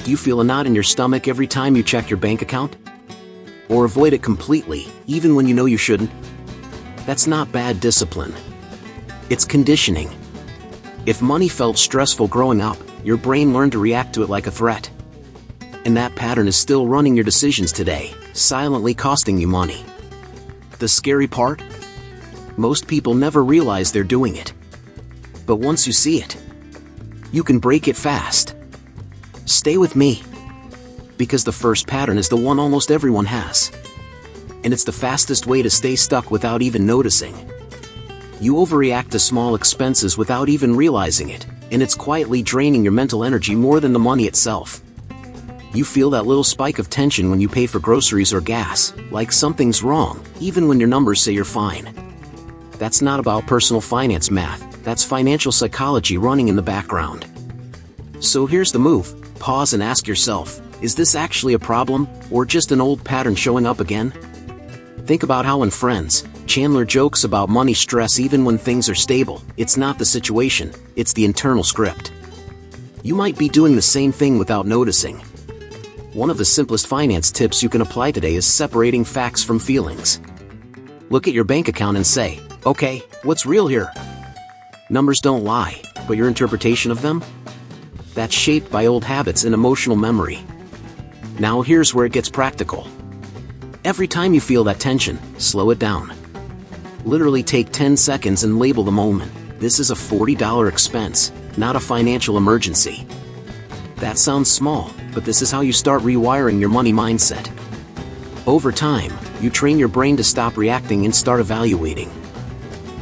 Do you feel a knot in your stomach every time you check your bank account? Or avoid it completely, even when you know you shouldn't? That's not bad discipline. It's conditioning. If money felt stressful growing up, your brain learned to react to it like a threat. And that pattern is still running your decisions today, silently costing you money. The scary part? Most people never realize they're doing it. But once you see it, you can break it fast. Stay with me. Because the first pattern is the one almost everyone has. And it's the fastest way to stay stuck without even noticing. You overreact to small expenses without even realizing it, and it's quietly draining your mental energy more than the money itself. You feel that little spike of tension when you pay for groceries or gas, like something's wrong, even when your numbers say you're fine. That's not about personal finance math, that's financial psychology running in the background. So here's the move: pause and ask yourself, is this actually a problem, or just an old pattern showing up again? Think about how in Friends, Chandler jokes about money stress even when things are stable. It's not the situation, it's the internal script. You might be doing the same thing without noticing. One of the simplest finance tips you can apply today is separating facts from feelings. Look at your bank account and say, okay, what's real here? Numbers don't lie, but your interpretation of them? That's shaped by old habits and emotional memory. Now here's where it gets practical. Every time you feel that tension, slow it down. Literally take 10 seconds and label the moment. This is a $40 expense, not a financial emergency. That sounds small, but this is how you start rewiring your money mindset. Over time, you train your brain to stop reacting and start evaluating.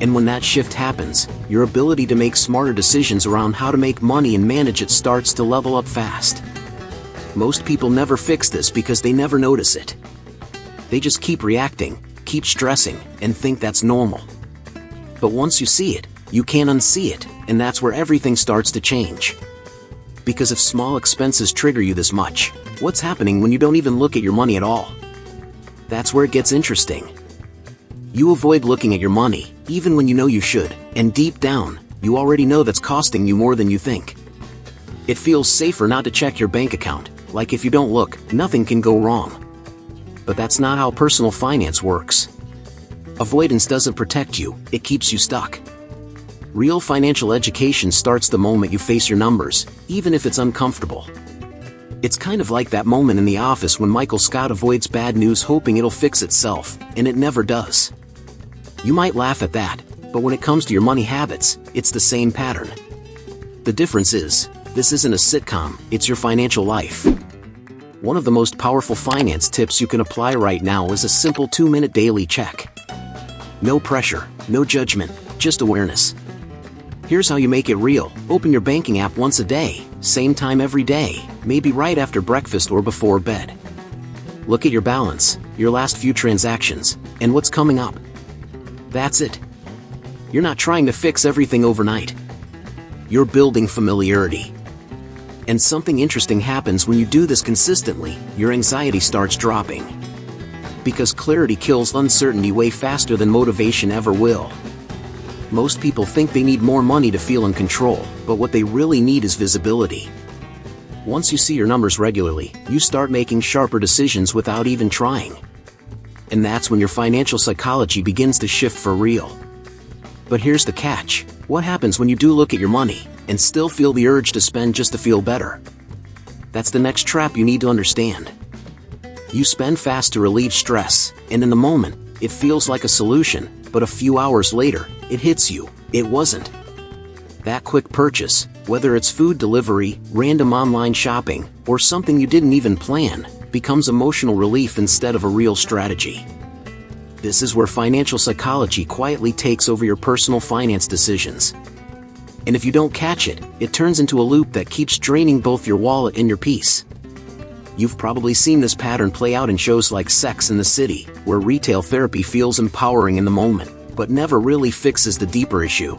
And when that shift happens, your ability to make smarter decisions around how to make money and manage it starts to level up fast. Most people never fix this because they never notice it. They just keep reacting, keep stressing, and think that's normal. But once you see it, you can't unsee it, and that's where everything starts to change. Because if small expenses trigger you this much, what's happening when you don't even look at your money at all? That's where it gets interesting. You avoid looking at your money, even when you know you should, and deep down, you already know that's costing you more than you think. It feels safer not to check your bank account, like if you don't look, nothing can go wrong. But that's not how personal finance works. Avoidance doesn't protect you, it keeps you stuck. Real financial education starts the moment you face your numbers, even if it's uncomfortable. It's kind of like that moment in The Office when Michael Scott avoids bad news hoping it'll fix itself, and it never does. You might laugh at that, but when it comes to your money habits, it's the same pattern. The difference is, this isn't a sitcom, it's your financial life. One of the most powerful finance tips you can apply right now is a simple 2-minute daily check. No pressure, no judgment, just awareness. Here's how you make it real. Open your banking app once a day, same time every day, maybe right after breakfast or before bed. Look at your balance, your last few transactions, and what's coming up. That's it. You're not trying to fix everything overnight. You're building familiarity. And something interesting happens when you do this consistently, your anxiety starts dropping. Because clarity kills uncertainty way faster than motivation ever will. Most people think they need more money to feel in control, but what they really need is visibility. Once you see your numbers regularly, you start making sharper decisions without even trying. And that's when your financial psychology begins to shift for real. But here's the catch: what happens when you do look at your money, and still feel the urge to spend just to feel better? That's the next trap you need to understand. You spend fast to relieve stress, and in the moment, it feels like a solution, but a few hours later, it hits you, it wasn't. That quick purchase, whether it's food delivery, random online shopping, or something you didn't even plan, becomes emotional relief instead of a real strategy. This is where financial psychology quietly takes over your personal finance decisions. And if you don't catch it, it turns into a loop that keeps draining both your wallet and your peace. You've probably seen this pattern play out in shows like Sex and the City, where retail therapy feels empowering in the moment, but never really fixes the deeper issue.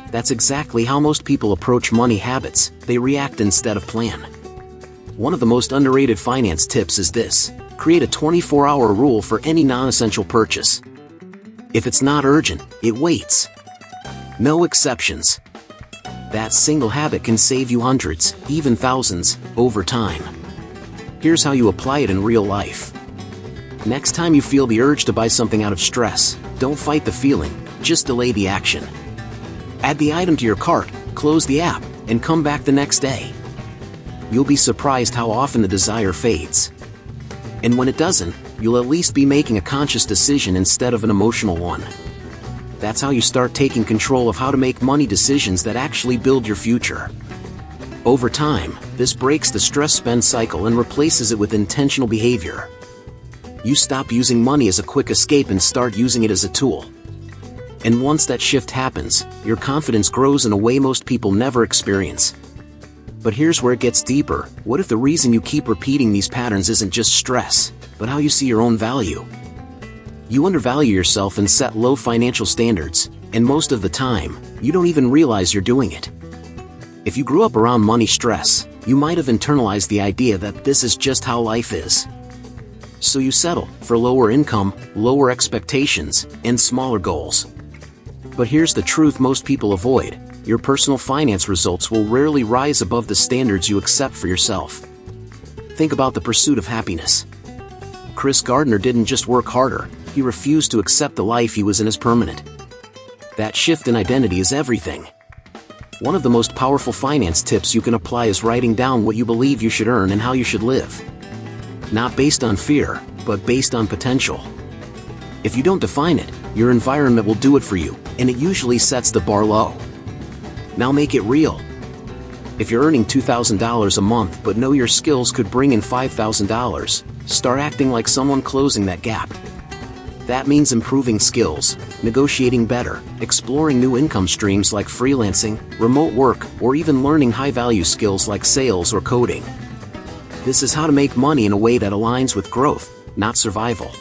That's exactly how most people approach money habits, they react instead of plan. One of the most underrated finance tips is this: create a 24-hour rule for any non-essential purchase. If it's not urgent, it waits. No exceptions. That single habit can save you hundreds, even thousands, over time. Here's how you apply it in real life. Next time you feel the urge to buy something out of stress, don't fight the feeling, just delay the action. Add the item to your cart, close the app, and come back the next day. You'll be surprised how often the desire fades. And when it doesn't, you'll at least be making a conscious decision instead of an emotional one. That's how you start taking control of how to make money decisions that actually build your future. Over time, this breaks the stress-spend cycle and replaces it with intentional behavior. You stop using money as a quick escape and start using it as a tool. And once that shift happens, your confidence grows in a way most people never experience. But here's where it gets deeper. What if the reason you keep repeating these patterns isn't just stress, but how you see your own value? You undervalue yourself and set low financial standards, and most of the time, you don't even realize you're doing it. If you grew up around money stress, you might have internalized the idea that this is just how life is. So you settle for lower income, lower expectations, and smaller goals. But here's the truth most people avoid. Your personal finance results will rarely rise above the standards you accept for yourself. Think about the pursuit of happiness. Chris Gardner didn't just work harder, he refused to accept the life he was in as permanent. That shift in identity is everything. One of the most powerful finance tips you can apply is writing down what you believe you should earn and how you should live. Not based on fear, but based on potential. If you don't define it, your environment will do it for you, and it usually sets the bar low. Now make it real. If you're earning $2,000 a month but know your skills could bring in $5,000, start acting like someone closing that gap. That means improving skills, negotiating better, exploring new income streams like freelancing, remote work, or even learning high-value skills like sales or coding. This is how to make money in a way that aligns with growth, not survival.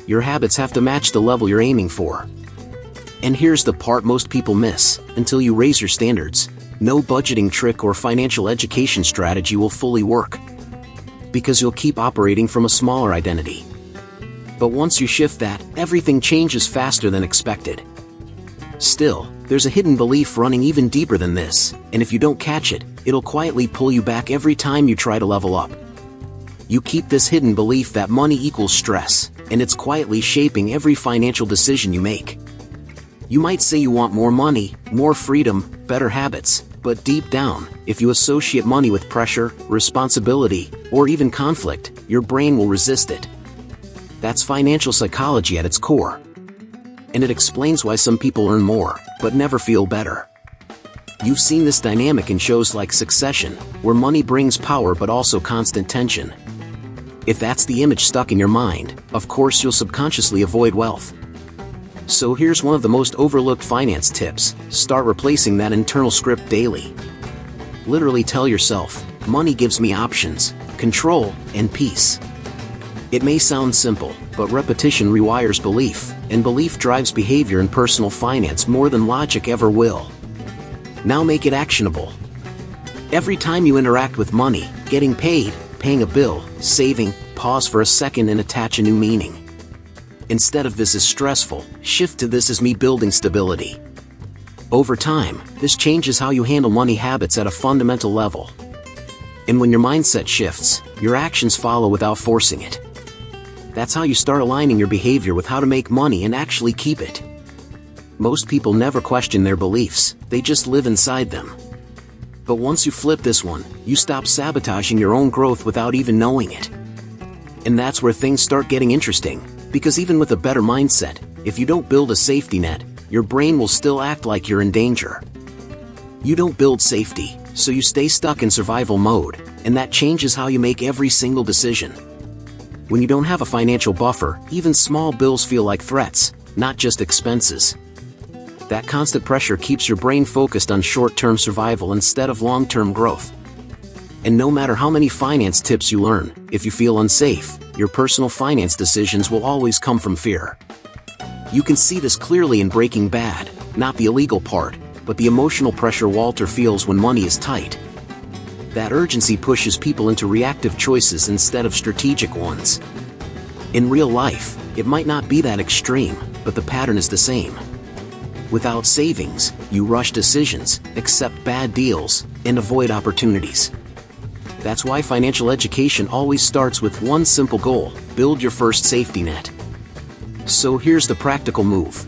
Your habits have to match the level you're aiming for. And here's the part most people miss: until you raise your standards, no budgeting trick or financial education strategy will fully work. Because you'll keep operating from a smaller identity. But once you shift that, everything changes faster than expected. Still, there's a hidden belief running even deeper than this, and if you don't catch it, it'll quietly pull you back every time you try to level up. You keep this hidden belief that money equals stress, and it's quietly shaping every financial decision you make. You might say you want more money, more freedom, better habits, but deep down, if you associate money with pressure, responsibility, or even conflict, your brain will resist it. That's financial psychology at its core. And it explains why some people earn more, but never feel better. You've seen this dynamic in shows like Succession, where money brings power but also constant tension. If that's the image stuck in your mind, of course you'll subconsciously avoid wealth. So here's one of the most overlooked finance tips: start replacing that internal script daily. Literally tell yourself, money gives me options, control, and peace. It may sound simple, but repetition rewires belief, and belief drives behavior in personal finance more than logic ever will. Now make it actionable. Every time you interact with money, getting paid, paying a bill, saving, pause for a second and attach a new meaning. Instead of "this is stressful," shift to "this is me building stability." Over time, this changes how you handle money habits at a fundamental level. And when your mindset shifts, your actions follow without forcing it. That's how you start aligning your behavior with how to make money and actually keep it. Most people never question their beliefs, they just live inside them. But once you flip this one, you stop sabotaging your own growth without even knowing it. And that's where things start getting interesting, because even with a better mindset, if you don't build a safety net, your brain will still act like you're in danger. You don't build safety, so you stay stuck in survival mode, and that changes how you make every single decision. When you don't have a financial buffer, even small bills feel like threats, not just expenses. That constant pressure keeps your brain focused on short-term survival instead of long-term growth. And no matter how many finance tips you learn, if you feel unsafe, your personal finance decisions will always come from fear. You can see this clearly in Breaking Bad, not the illegal part, but the emotional pressure Walter feels when money is tight. That urgency pushes people into reactive choices instead of strategic ones. In real life, it might not be that extreme, but the pattern is the same. Without savings, you rush decisions, accept bad deals, and avoid opportunities. That's why financial education always starts with one simple goal: build your first safety net. So here's the practical move.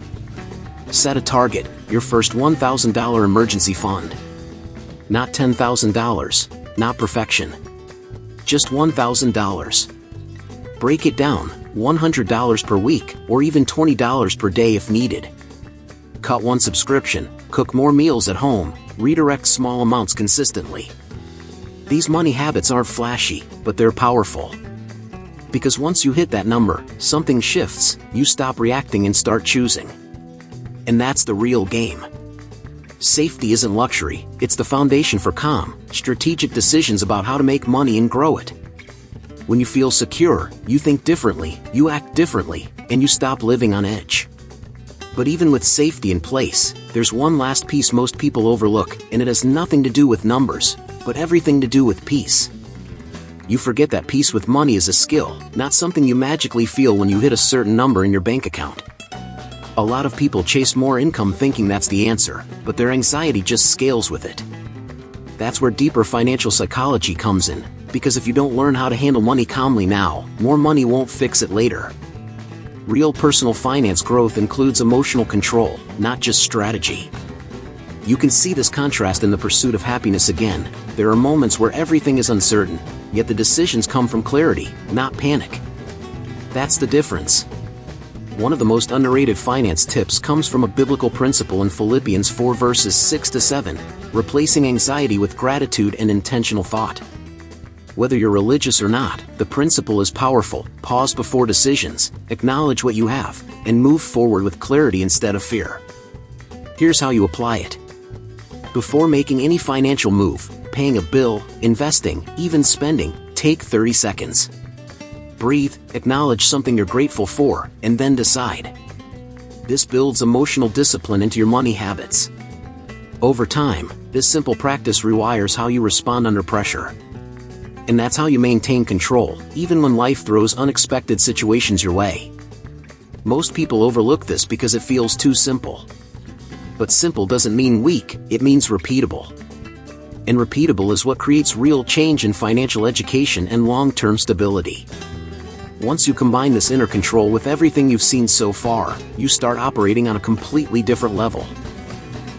Set a target, your first $1,000 emergency fund. Not $10,000, not perfection. Just $1,000. Break it down, $100 per week, or even $20 per day if needed. Cut one subscription, cook more meals at home, redirect small amounts consistently. These money habits aren't flashy, but they're powerful. Because once you hit that number, something shifts, you stop reacting and start choosing. And that's the real game. Safety isn't luxury, it's the foundation for calm, strategic decisions about how to make money and grow it. When you feel secure, you think differently, you act differently, and you stop living on edge. But even with safety in place, there's one last piece most people overlook, and it has nothing to do with numbers, but everything to do with peace. You forget that peace with money is a skill, not something you magically feel when you hit a certain number in your bank account. A lot of people chase more income thinking that's the answer, but their anxiety just scales with it. That's where deeper financial psychology comes in, because if you don't learn how to handle money calmly now, more money won't fix it later. Real personal finance growth includes emotional control, not just strategy. You can see this contrast in The Pursuit of Happiness again. There are moments where everything is uncertain, yet the decisions come from clarity, not panic. That's the difference. One of the most underrated finance tips comes from a biblical principle in Philippians 4 verses 6 to 7, replacing anxiety with gratitude and intentional thought. Whether you're religious or not, the principle is powerful. Pause before decisions, acknowledge what you have, and move forward with clarity instead of fear. Here's how you apply it. Before making any financial move, paying a bill, investing, even spending, take 30 seconds. Breathe, acknowledge something you're grateful for, and then decide. This builds emotional discipline into your money habits. Over time, this simple practice rewires how you respond under pressure. And that's how you maintain control, even when life throws unexpected situations your way. Most people overlook this because it feels too simple. But simple doesn't mean weak, it means repeatable. And repeatable is what creates real change in financial education and long-term stability. Once you combine this inner control with everything you've seen so far, you start operating on a completely different level.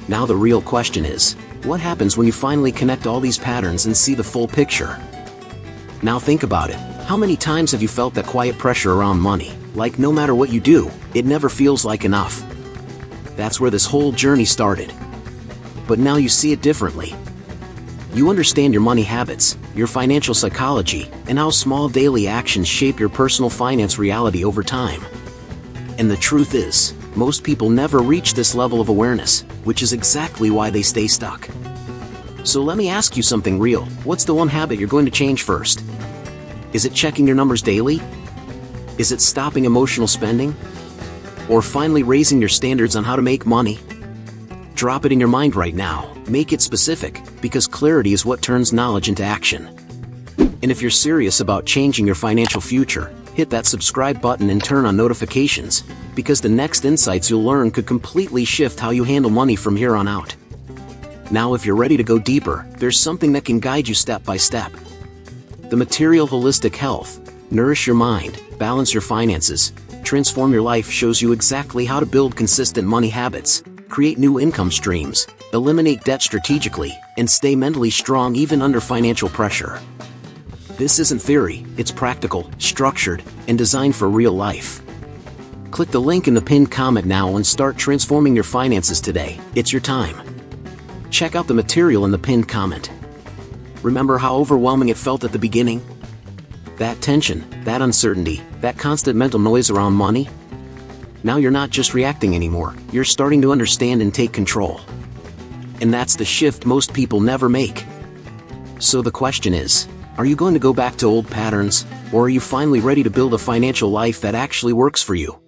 Now the real question is, what happens when you finally connect all these patterns and see the full picture? Now think about it. How many times have you felt that quiet pressure around money? Like no matter what you do, it never feels like enough. That's where this whole journey started. But now you see it differently. You understand your money habits, your financial psychology, and how small daily actions shape your personal finance reality over time. And the truth is, most people never reach this level of awareness, which is exactly why they stay stuck. So let me ask you something real. What's the one habit you're going to change first? Is it checking your numbers daily? Is it stopping emotional spending? Or finally raising your standards on how to make money? Drop it in your mind right now. Make it specific, because clarity is what turns knowledge into action. And if you're serious about changing your financial future, hit that subscribe button and turn on notifications, because the next insights you'll learn could completely shift how you handle money from here on out. Now if you're ready to go deeper, there's something that can guide you step by step. The Material Holistic Health, Nourish Your Mind, Balance Your Finances, Transform Your Life shows you exactly how to build consistent money habits, create new income streams, eliminate debt strategically, and stay mentally strong even under financial pressure. This isn't theory, it's practical, structured, and designed for real life. Click the link in the pinned comment now and start transforming your finances today. It's your time. Check out the material in the pinned comment. Remember how overwhelming it felt at the beginning? That tension, that uncertainty, that constant mental noise around money? Now you're not just reacting anymore, you're starting to understand and take control. And that's the shift most people never make. So the question is, are you going to go back to old patterns, or are you finally ready to build a financial life that actually works for you?